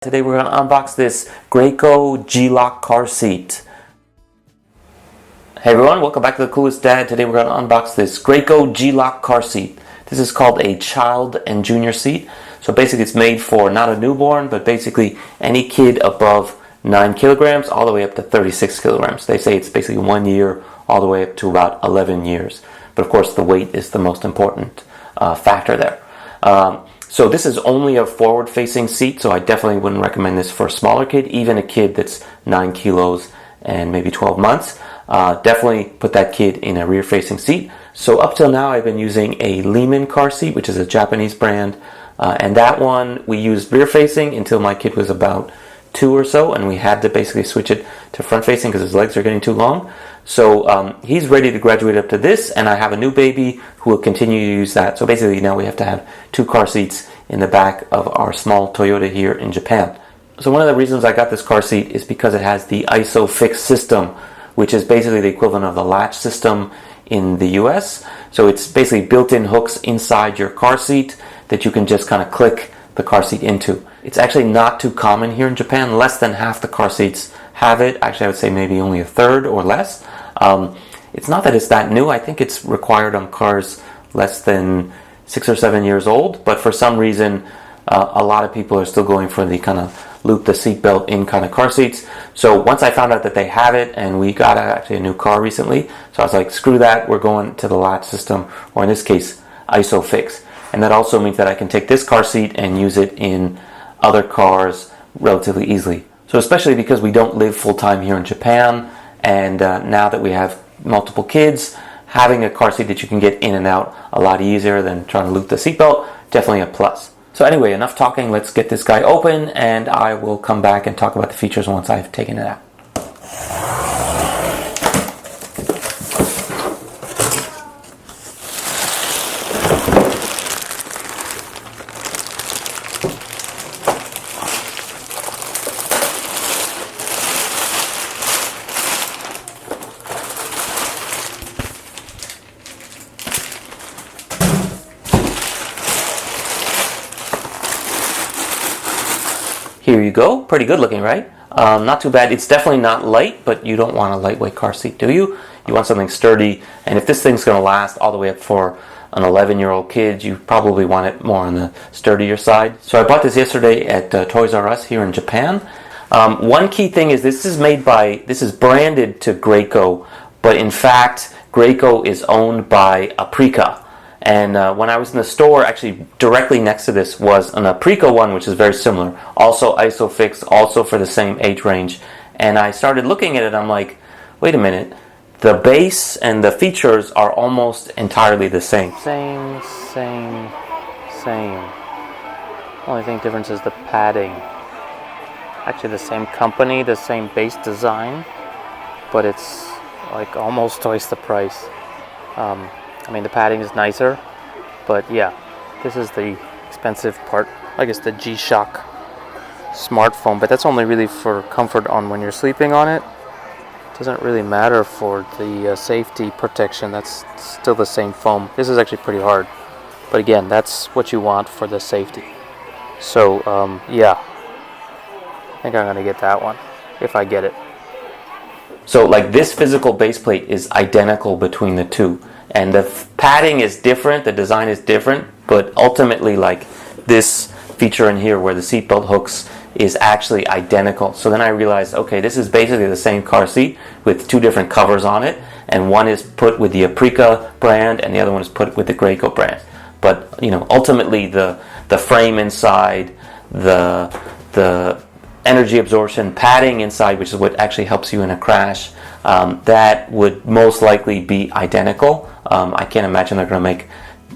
Today we're going to unbox this Graco G-LOCK car seat. Hey everyone, welcome back to the Clueless Dad. Today we're going to unbox this Graco G-LOCK car seat. This is called a child and junior seat. So basically it's made for not a newborn, but basically any kid above 9 kilograms all the way up to 36 kilograms. They say it's basically 1 year all the way up to about 11 years. But of course the weight is the most important factor there. So this is only a forward-facing seat, so I definitely wouldn't recommend this for a smaller kid, even a kid that's 9 kilos and maybe 12 months. Definitely put that kid in a rear-facing seat. So up till now I've been using a Lehman car seat, which is a Japanese brand, and that one we used rear-facing until my kid was about 2 or so, and we had to basically switch it to front-facing because his legs are getting too long. So he's ready to graduate up to this, and I have a new baby who will continue to use that. So basically now we have to have 2 car seats in the back of our small Toyota here in Japan. So one of the reasons I got this car seat is because it has the ISOFix system, which is basically the equivalent of the latch system in the US. So it's basically built-in hooks inside your car seat that you can just kind of click the car seat into. It's actually not too common here in Japan. Less than half the car seats have it. Actually, I would say maybe only a third or less. It's not that it's that new. I think it's required on cars less than 6 or 7 years old, but for some reason a lot of people are still going for the kind of loop the seatbelt in kind of car seats. So once I found out that they have it, and we got actually a new car recently, so I was like, screw that, we're going to the latch system, or in this case ISOFix. And that also means that I can take this car seat and use it in other cars relatively easily. So especially because we don't live full-time here in Japan, and now that we have multiple kids, having a car seat that you can get in and out a lot easier than trying to loop the seatbelt, definitely a plus. So anyway, enough talking, let's get this guy open, and I will come back and talk about the features once I've taken it out. Here you go. Pretty good looking, right? Not too bad. It's definitely not light, but you don't want a lightweight car seat, do you? You want something sturdy, and if this thing's going to last all the way up for an 11-year-old kid, you probably want it more on the sturdier side. So I bought this yesterday at Toys R Us here in Japan. One key thing is this is branded to Graco, but in fact, Graco is owned by Aprica. And when I was in the store, actually directly next to this was an Aprica one, which is very similar. Also ISOFix, also for the same age range. And I started looking at it, I'm like, wait a minute. The base and the features are almost entirely the same. Same. Only thing difference is the padding. Actually the same company, the same base design, but it's like almost twice the price. I mean, the padding is nicer, but yeah, this is the expensive part. I guess the G-LOCK smartphone, but that's only really for comfort on when you're sleeping on it. Doesn't really matter for the safety protection. That's still the same foam. This is actually pretty hard, but again, that's what you want for the safety. So yeah, I think I'm gonna get that one if I get it. So like this physical base plate is identical between the two. And the padding is different, the design is different, but ultimately like this feature in here where the seatbelt hooks is actually identical. So then I realized, okay, this is basically the same car seat with 2 different covers on it, and one is put with the Aprica brand and the other one is put with the Graco brand. But you know, ultimately the frame inside, the energy absorption padding inside, which is what actually helps you in a crash, that would most likely be identical. I can't imagine they're going to make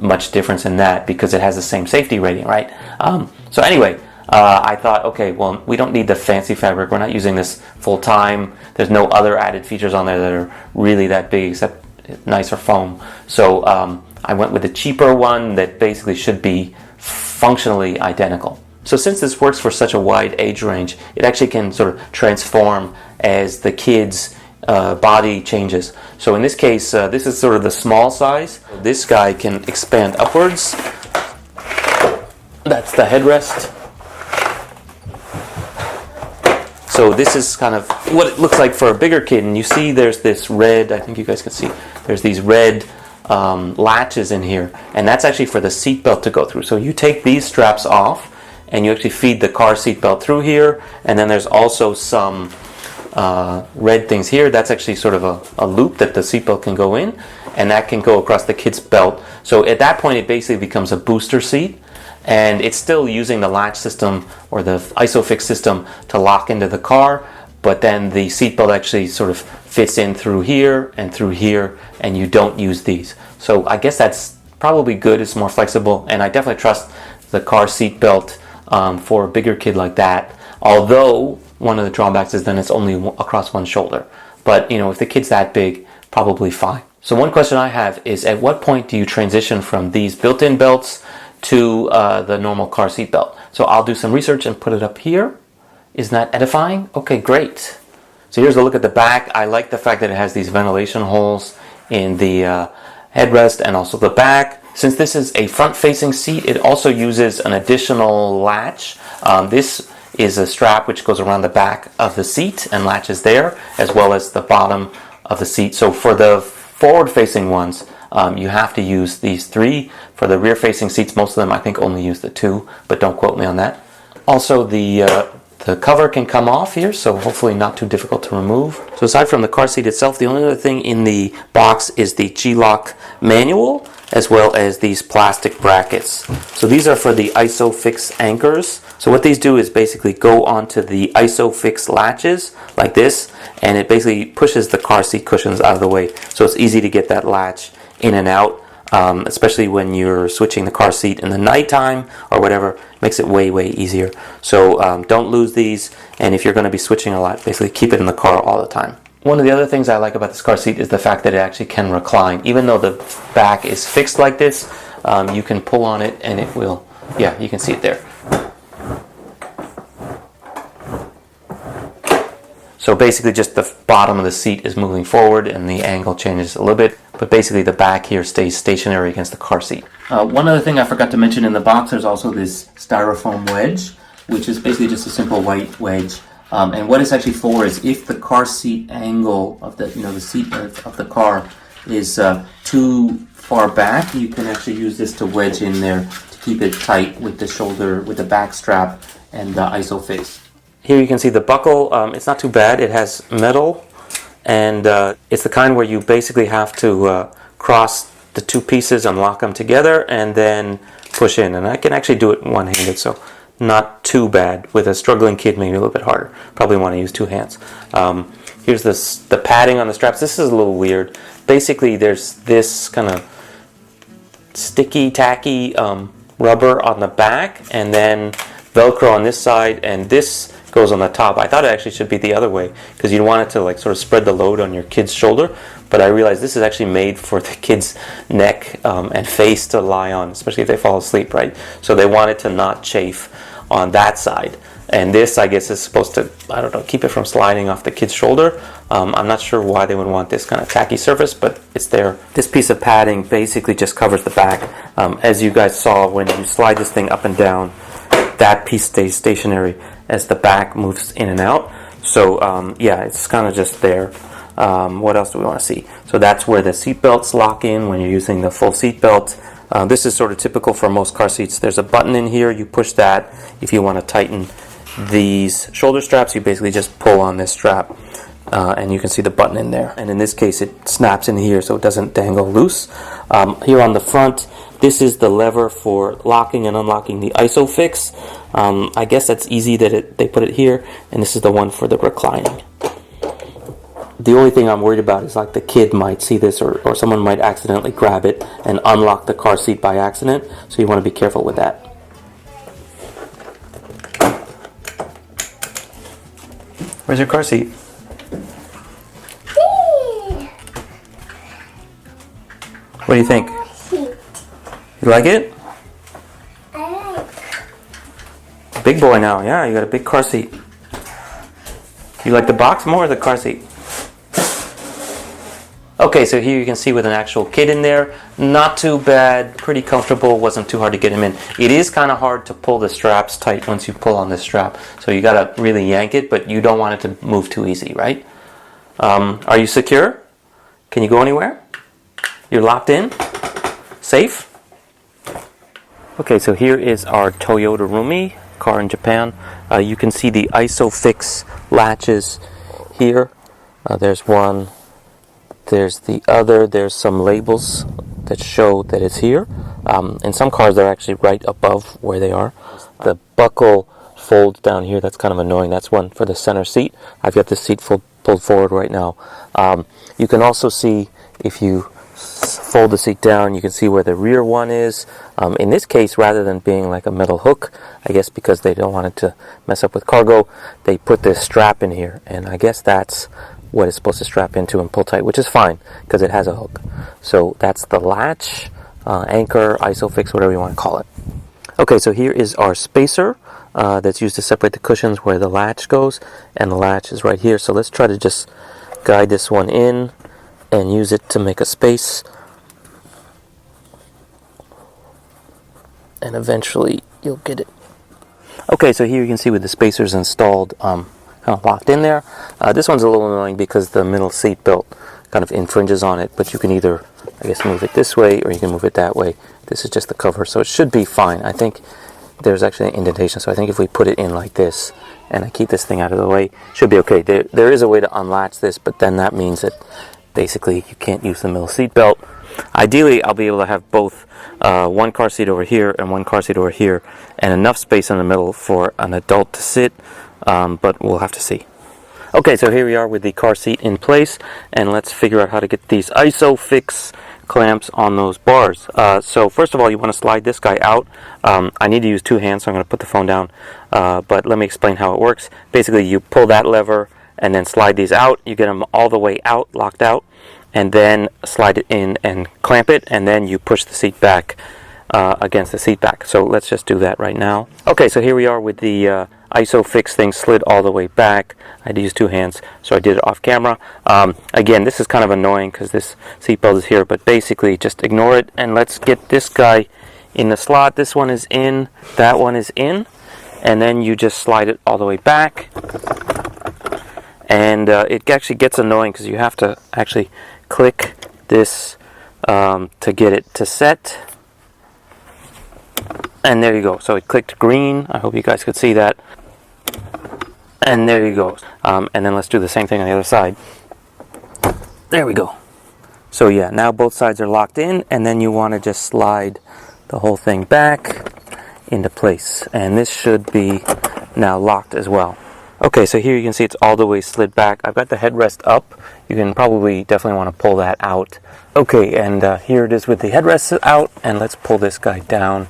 much difference in that because it has the same safety rating, right? So anyway, I thought, okay, well, we don't need the fancy fabric. We're not using this full time. There's no other added features on there that are really that big except nicer foam. So I went with the cheaper one that basically should be functionally identical. So since this works for such a wide age range, it actually can sort of transform as the kids body changes. So in this case, this is sort of the small size. This guy can expand upwards. That's the headrest. So this is kind of what it looks like for a bigger kid. And you see there's this red, I think you guys can see, there's these red latches in here. And that's actually for the seat belt to go through. So you take these straps off and you actually feed the car seat belt through here. And then there's also some red things here. That's actually sort of a loop that the seat belt can go in. And that can go across the kid's belt. So at that point it basically becomes a booster seat. And it's still using the latch system or the ISOFix system to lock into the car, but then the seatbelt actually sort of fits in through here, and you don't use these. So I guess that's probably good. It's more flexible, and I definitely trust the car seatbelt for a bigger kid like that. Although one of the drawbacks is then it's only across one shoulder. But if the kid's that big, probably fine. So one question I have is, at what point do you transition from these built-in belts to the normal car seat belt? So I'll do some research and put it up here. Isn't that edifying? Okay, great. So here's a look at the back. I like the fact that it has these ventilation holes in the headrest and also the back. Since this is a front-facing seat, it also uses an additional latch. This is a strap which goes around the back of the seat and latches there, as well as the bottom of the seat. So for the forward-facing ones, you have to use these 3. For the rear-facing seats, most of them I think only use the 2, but don't quote me on that. Also, the cover can come off here, so hopefully not too difficult to remove. So aside from the car seat itself, the only other thing in the box is the G-LOCK manual, as well as these plastic brackets. So these are for the ISOFix anchors. So what these do is basically go onto the ISOFix latches like this, and it basically pushes the car seat cushions out of the way. So it's easy to get that latch in and out, especially when you're switching the car seat in the nighttime or whatever. It makes it way, way easier. So don't lose these, and if you're going to be switching a lot, basically keep it in the car all the time. One of the other things I like about this car seat is the fact that it actually can recline. Even though the back is fixed like this, you can pull on it and it will, yeah, you can see it there. So basically just the bottom of the seat is moving forward and the angle changes a little bit, but basically the back here stays stationary against the car seat. One other thing I forgot to mention in the box, there's also this Styrofoam Wedge, which is basically just a simple white wedge. And what it's actually for is if the car seat angle of the seat of the car is too far back, you can actually use this to wedge in there to keep it tight with the shoulder, with the back strap and the ISOFix. Here you can see the buckle. It's not too bad. It has metal, and it's the kind where you basically have to cross the 2 pieces and lock them together and then push in. And I can actually do it one-handed, so not too bad. With a struggling kid, maybe a little bit harder. Probably want to use 2 hands. Here's the padding on the straps. This is a little weird. Basically, there's this kind of sticky, tacky rubber on the back, and then Velcro on this side, and this goes on the top. I thought it actually should be the other way, because you want it to like sort of spread the load on your kid's shoulder, but I realized this is actually made for the kid's neck and face to lie on, especially if they fall asleep, right? So they want it to not chafe on that side. And this, I guess, is supposed to, I don't know, keep it from sliding off the kid's shoulder. I'm not sure why they would want this kind of tacky surface, but it's there. This piece of padding basically just covers the back. As you guys saw, when you slide this thing up and down, that piece stays stationary as the back moves in and out. So yeah, it's kind of just there. What else do we want to see? So that's where the seat belts lock in when you're using the full seat belt. This is sort of typical for most car seats. There's a button in here. You push that. If you want to tighten these shoulder straps, you basically just pull on this strap, and you can see the button in there. And in this case, it snaps in here so it doesn't dangle loose. Here on the front, this is the lever for locking and unlocking the ISOFix. I guess that's easy that they put it here, and this is the one for the reclining. The only thing I'm worried about is like the kid might see this, or someone might accidentally grab it and unlock the car seat by accident, so you want to be careful with that. Where's your car seat? What do you think? You like it? I like. Big boy now, yeah, you got a big car seat. You like the box more or the car seat? Okay, so here you can see with an actual kid in there, not too bad, pretty comfortable, wasn't too hard to get him in. It is kind of hard to pull the straps tight once you pull on this strap, so you gotta really yank it, but you don't want it to move too easy, right? Are you secure? Can you go anywhere? You're locked in? Safe? Okay, so here is our Toyota Rumi car in Japan. You can see the ISOFix latches here. There's one, there's the other, there's some labels that show that it's here. In some cars they're actually right above where they are. The buckle folds down here, that's kind of annoying. That's one for the center seat. I've got the seat pulled forward right now. You can also see, if you fold the seat down, you can see where the rear one is. In this case, rather than being like a metal hook, I guess because they don't want it to mess up with cargo, they put this strap in here, and I guess that's what it's supposed to strap into and pull tight, which is fine because it has a hook. So that's the latch, anchor, ISOFix, whatever you want to call it. Okay, so here is our spacer that's used to separate the cushions where the latch goes, and the latch is right here. So let's try to just guide this one in and use it to make a space, and eventually you'll get it. Okay, so here you can see with the spacers installed, kind of locked in there. This one's a little annoying because the middle seat belt kind of infringes on it, but you can either, I guess, move it this way or you can move it that way. This is just the cover, so it should be fine. I think there's actually an indentation, so I think if we put it in like this and I keep this thing out of the way, it should be okay. There is a way to unlatch this, but then that means that basically you can't use the middle seat belt. Ideally, I'll be able to have both one car seat over here and one car seat over here, and enough space in the middle for an adult to sit, but we'll have to see. Okay, so here we are with the car seat in place, and let's figure out how to get these ISOFix clamps on those bars. So first of all, you want to slide this guy out. I need to use two hands, so I'm going to put the phone down, but let me explain how it works. Basically, you pull that lever and then slide these out. You get them all the way out, locked out, and then slide it in and clamp it, and then you push the seat back against the seat back. So let's just do that right now. Okay, so here we are with the ISOFix thing slid all the way back. I had to use two hands, so I did it off camera. Again, this is kind of annoying because this seatbelt is here, but basically just ignore it, and let's get this guy in the slot. This one is in, that one is in, and then you just slide it all the way back. And it actually gets annoying because you have to actually click this to get it to set. And there you go. So it clicked green. I hope you guys could see that. And there you go. And then let's do the same thing on the other side. There we go. So yeah, now both sides are locked in, and then you want to just slide the whole thing back into place. And this should be now locked as well. Okay, so here you can see it's all the way slid back. I've got the headrest up. You can probably definitely want to pull that out. Okay, and here it is with the headrest out, and let's pull this guy down.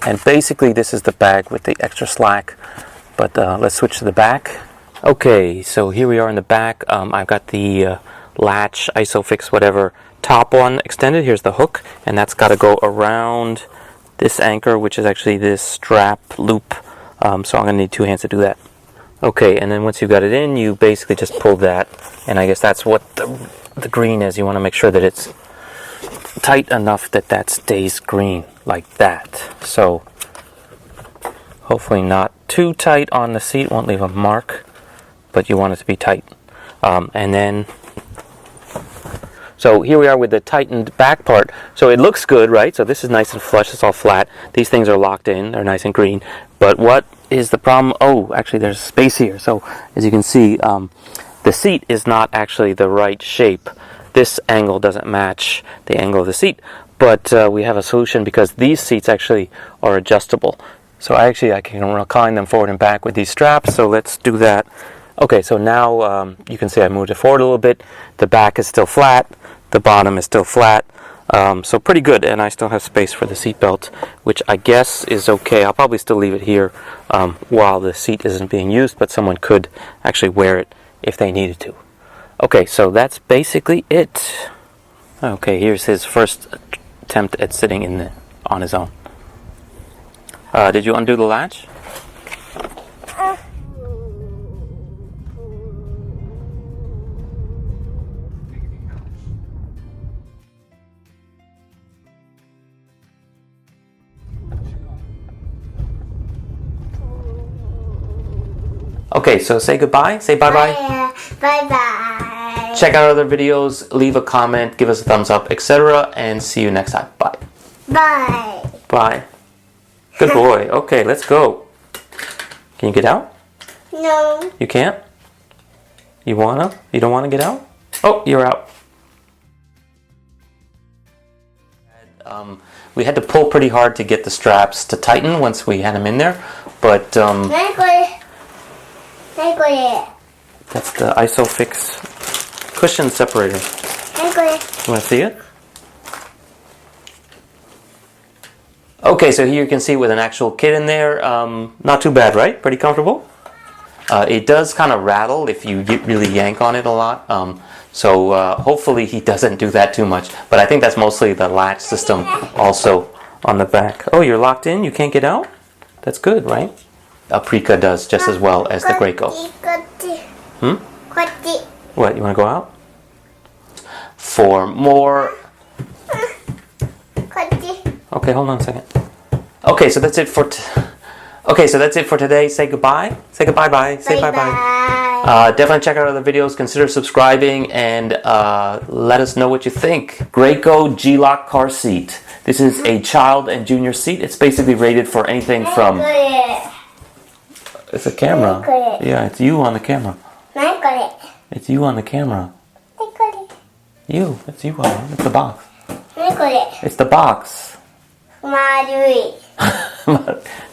And basically this is the bag with the extra slack, but let's switch to the back. Okay, so here we are in the back. I've got the latch, ISOFix, whatever, top one extended. Here's the hook, and that's got to go around this anchor, which is actually this strap loop. So I'm going to need two hands to do that. Okay, and then once you've got it in, you basically just pull that, and I guess that's what the green is. You want to make sure that it's tight enough that that stays green, like that. So, hopefully not too tight on the seat, won't leave a mark, but you want it to be tight. And then, so here we are with the tightened back part. So it looks good, right? So this is nice and flush, it's all flat. These things are locked in, they're nice and green. But what is the problem? Oh, actually there's space here. So as you can see, the seat is not actually the right shape. This angle doesn't match the angle of the seat, but we have a solution because these seats actually are adjustable. So I can recline them forward and back with these straps, so let's do that. Okay, so now you can see I moved it forward a little bit. The back is still flat, the bottom is still flat, so pretty good, and I still have space for the seat belt, which I guess is okay. I'll probably still leave it here while the seat isn't being used, but someone could actually wear it if they needed to. Okay, so that's basically it. Okay, here's his first attempt at sitting on his own. Did you undo the latch? Okay, so say goodbye. Say bye-bye. Bye-bye. Check out other videos. Leave a comment. Give us a thumbs up, etc. And see you next time. Bye. Bye. Bye. Good boy. Okay, let's go. Can you get out? No. You can't? You wanna? You don't wanna get out? Oh, you're out. We had to pull pretty hard to get the straps to tighten once we had them in there, but that's the ISOFix cushion separator. You want to see it? Okay, so here you can see with an actual kid in there. Not too bad, right? Pretty comfortable. It does kind of rattle if you really yank on it a lot. So hopefully he doesn't do that too much. But I think that's mostly the latch system also on the back. Oh, you're locked in? You can't get out? That's good, right? Aprica does just as well as the Graco. What, you want to go out? For more... Okay, hold on a second. Okay, so that's it for... Okay, so that's it for today. Say goodbye. Say goodbye-bye. Say bye-bye. Definitely check out other videos. Consider subscribing and let us know what you think. Graco G-LOCK car seat. This is a child and junior seat. It's basically rated for anything from... It's a camera. Yeah, it's you on the camera. It's you on the camera. You. It's you on it. It's the box. It's the box.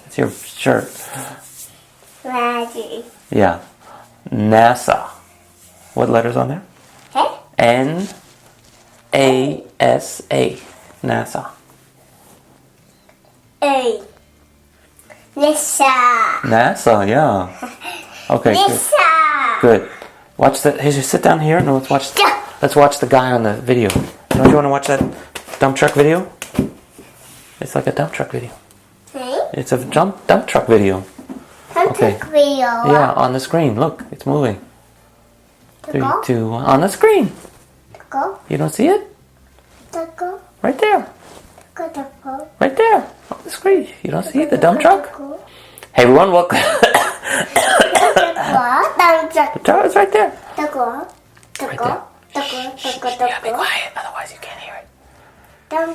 It's your shirt. Yeah. NASA. What letters on there? N-A-S-A. NASA. NASA, yeah. Okay, good. Watch that. Hey, just sit down here. No, let's watch the guy on the video. Don't you want to watch that dump truck video? It's like a dump truck video. It's a dump truck video. Okay. Yeah, on the screen. Look, it's moving. 3, 2, 1. On the screen. You don't see it? Right there. Right there. On the screen. You don't see the dump truck? Hey everyone, welcome. The truck is right there. Right there. Shh, you gotta be quiet, otherwise you can't hear it. Having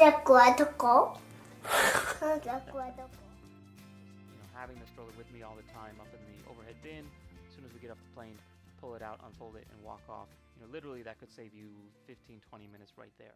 the stroller with me all the time up in the overhead bin. As soon as we get off the plane, pull it out, unfold it, and walk off. Literally that could save you 15-20 minutes right there.